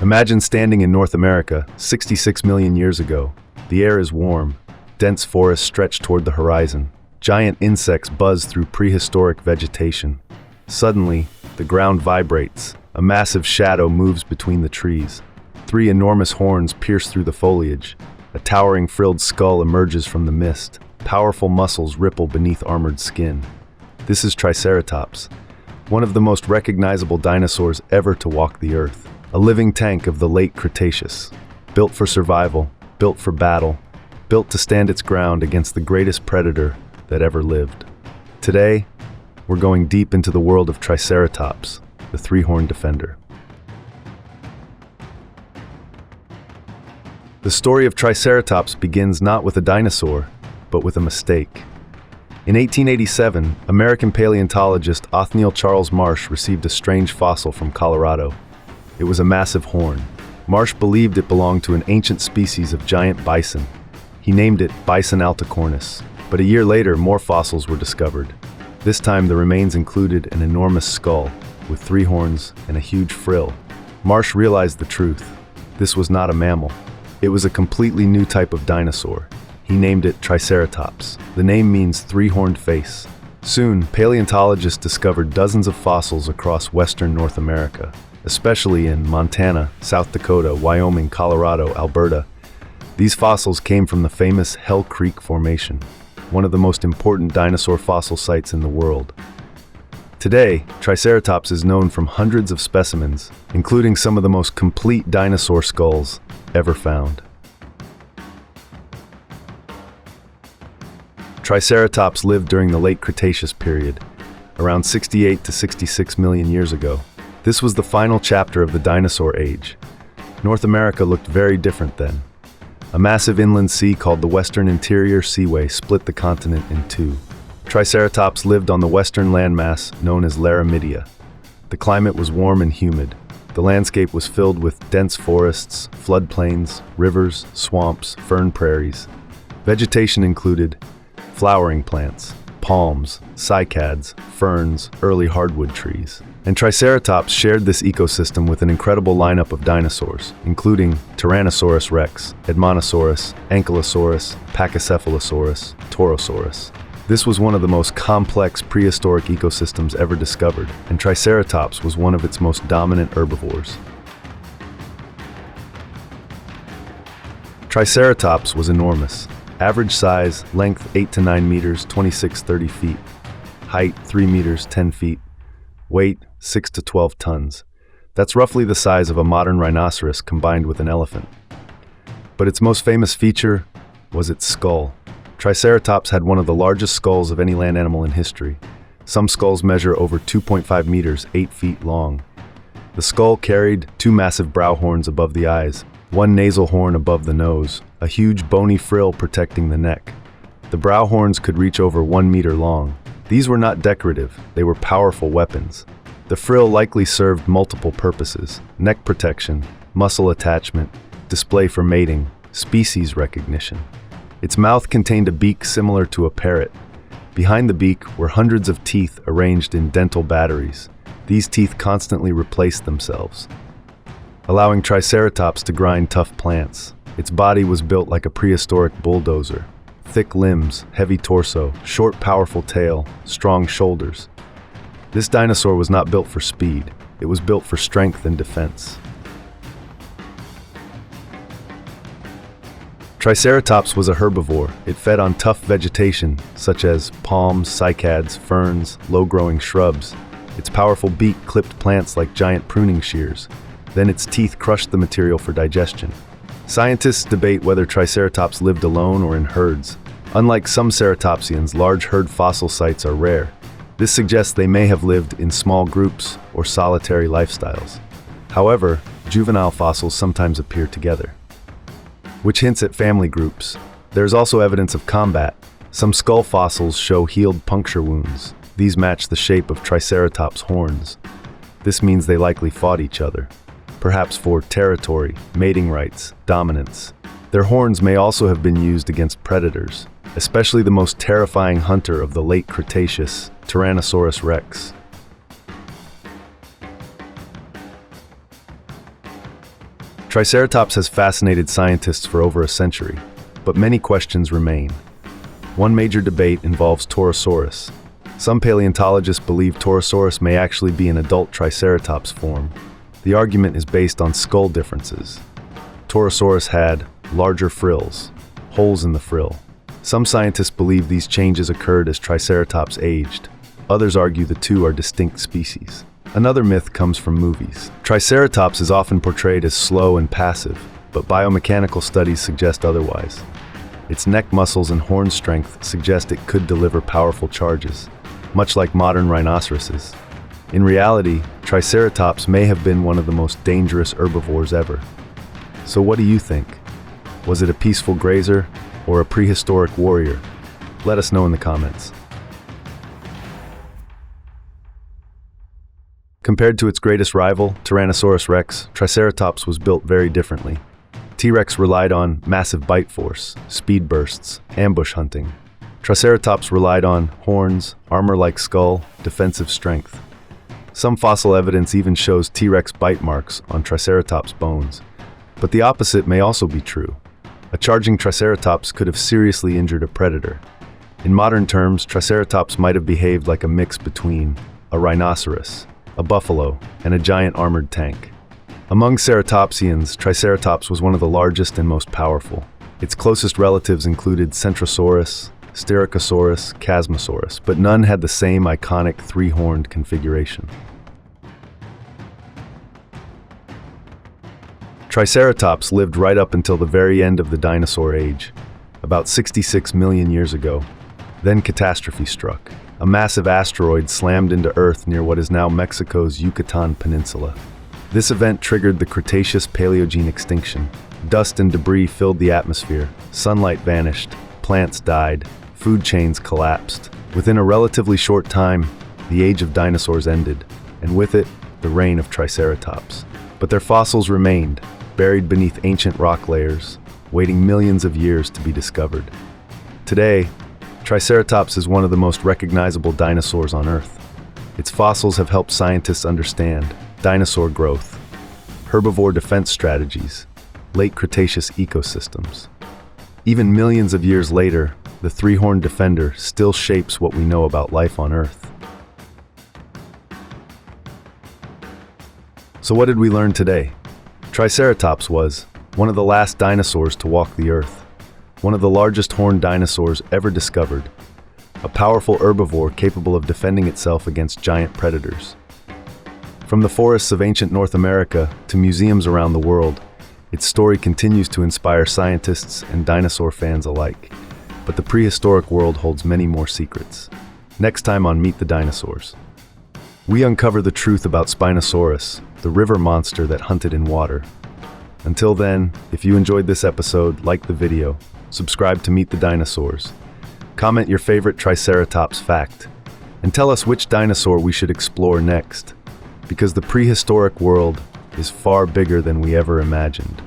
Imagine standing in North America 66 million years ago. The air is warm, dense forests stretch toward the horizon. Giant insects buzz through prehistoric vegetation. Suddenly, the ground vibrates. A massive shadow moves between the trees. Three enormous horns pierce through the foliage. A towering frilled skull emerges from the mist. Powerful muscles ripple beneath armored skin. This is Triceratops, one of the most recognizable dinosaurs ever to walk the earth. A living tank of the Late Cretaceous, built for survival, built for battle, built to stand its ground against the greatest predator that ever lived. Today, we're going deep into the world of Triceratops, the three-horned defender. The story of Triceratops begins not with a dinosaur, but with a mistake. In 1887, American paleontologist Othniel Charles Marsh received a strange fossil from Colorado. It was a massive horn. Marsh believed it belonged to an ancient species of giant bison. He named it Bison alticornis. But a year later, more fossils were discovered. This time, the remains included an enormous skull with three horns and a huge frill. Marsh realized the truth. This was not a mammal. It was a completely new type of dinosaur. He named it Triceratops. The name means three-horned face. Soon, paleontologists discovered dozens of fossils across western North America, especially in Montana, South Dakota, Wyoming, Colorado, Alberta. These fossils came from the famous Hell Creek Formation, one of the most important dinosaur fossil sites in the world. Today, Triceratops is known from hundreds of specimens, including some of the most complete dinosaur skulls ever found. Triceratops lived during the Late Cretaceous period, around 68 to 66 million years ago. This was the final chapter of the dinosaur age. North America looked very different then. A massive inland sea called the Western Interior Seaway split the continent in two. Triceratops lived on the western landmass known as Laramidia. The climate was warm and humid. The landscape was filled with dense forests, floodplains, rivers, swamps, fern prairies. Vegetation included flowering plants, palms, cycads, ferns, early hardwood trees. And Triceratops shared this ecosystem with an incredible lineup of dinosaurs, including Tyrannosaurus rex, Edmontosaurus, Ankylosaurus, Pachycephalosaurus, Torosaurus. This was one of the most complex prehistoric ecosystems ever discovered, and Triceratops was one of its most dominant herbivores. Triceratops was enormous. Average size, length 8 to 9 meters, 26-30 feet. Height 3 meters, 10 feet. Weight 6 to 12 tons. That's roughly the size of a modern rhinoceros combined with an elephant. But its most famous feature was its skull. Triceratops had one of the largest skulls of any land animal in history. Some skulls measure over 2.5 meters, 8 feet long. The skull carried two massive brow horns above the eyes, one nasal horn above the nose, a huge bony frill protecting the neck. The brow horns could reach over 1 meter long. These were not decorative, they were powerful weapons. The frill likely served multiple purposes: neck protection, muscle attachment, display for mating, species recognition. Its mouth contained a beak similar to a parrot. Behind the beak were hundreds of teeth arranged in dental batteries. These teeth constantly replaced themselves, allowing Triceratops to grind tough plants. Its body was built like a prehistoric bulldozer. Thick limbs, heavy torso, short powerful tail, strong shoulders. This dinosaur was not built for speed. It was built for strength and defense. Triceratops was a herbivore. It fed on tough vegetation, such as palms, cycads, ferns, low-growing shrubs. Its powerful beak clipped plants like giant pruning shears. Then its teeth crushed the material for digestion. Scientists debate whether Triceratops lived alone or in herds. Unlike some ceratopsians, large herd fossil sites are rare. This suggests they may have lived in small groups or solitary lifestyles. However, juvenile fossils sometimes appear together, which hints at family groups. There's also evidence of combat. Some skull fossils show healed puncture wounds. These match the shape of Triceratops' horns. This means they likely fought each other, perhaps for territory, mating rights, dominance. Their horns may also have been used against predators, especially the most terrifying hunter of the Late Cretaceous, Tyrannosaurus rex. Triceratops has fascinated scientists for over a century, but many questions remain. One major debate involves Torosaurus. Some paleontologists believe Torosaurus may actually be an adult Triceratops form. The argument is based on skull differences. Torosaurus had larger frills, holes in the frill. Some scientists believe these changes occurred as Triceratops aged. Others argue the two are distinct species. Another myth comes from movies. Triceratops is often portrayed as slow and passive, but biomechanical studies suggest otherwise. Its neck muscles and horn strength suggest it could deliver powerful charges, much like modern rhinoceroses. In reality, Triceratops may have been one of the most dangerous herbivores ever. So what do you think? Was it a peaceful grazer or a prehistoric warrior? Let us know in the comments. Compared to its greatest rival, Tyrannosaurus rex, Triceratops was built very differently. T-Rex relied on massive bite force, speed bursts, ambush hunting. Triceratops relied on horns, armor-like skull, defensive strength. Some fossil evidence even shows T-Rex bite marks on Triceratops bones. But the opposite may also be true. A charging Triceratops could have seriously injured a predator. In modern terms, Triceratops might have behaved like a mix between a rhinoceros, a buffalo, and a giant armored tank. Among ceratopsians, Triceratops was one of the largest and most powerful. Its closest relatives included Centrosaurus, Styracosaurus, Chasmosaurus, but none had the same iconic three-horned configuration. Triceratops lived right up until the very end of the dinosaur age, about 66 million years ago. Then catastrophe struck. A massive asteroid slammed into Earth near what is now Mexico's Yucatan Peninsula. This event triggered the Cretaceous-Paleogene extinction. Dust and debris filled the atmosphere, sunlight vanished, plants died, food chains collapsed. Within a relatively short time, the age of dinosaurs ended, and with it, the reign of Triceratops. But their fossils remained, buried beneath ancient rock layers, waiting millions of years to be discovered. Today, Triceratops is one of the most recognizable dinosaurs on Earth. Its fossils have helped scientists understand dinosaur growth, herbivore defense strategies, late Cretaceous ecosystems. Even millions of years later, the three-horned defender still shapes what we know about life on Earth. So what did we learn today? Triceratops was one of the last dinosaurs to walk the Earth, one of the largest horned dinosaurs ever discovered, a powerful herbivore capable of defending itself against giant predators. From the forests of ancient North America to museums around the world, its story continues to inspire scientists and dinosaur fans alike. But the prehistoric world holds many more secrets. Next time on Meet the Dinosaurs, we uncover the truth about Spinosaurus, the river monster that hunted in water. Until then, if you enjoyed this episode, like the video, subscribe to Meet the Dinosaurs, comment your favorite Triceratops fact, and tell us which dinosaur we should explore next, because the prehistoric world is far bigger than we ever imagined.